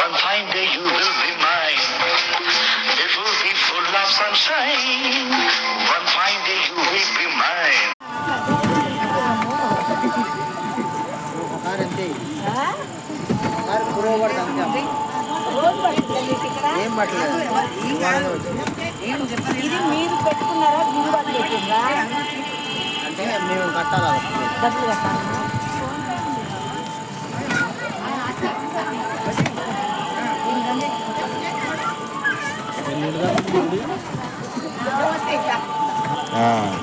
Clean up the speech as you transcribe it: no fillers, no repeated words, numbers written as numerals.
One fine day you will be mine. It will be full of sunshine. One fine day you will be mine. ఇది మీరు పెట్టుకున్నారా మీరు వాళ్ళు పెట్టిందా అంటే మేము కట్టాలి డబ్బులు కట్టాలా ఆ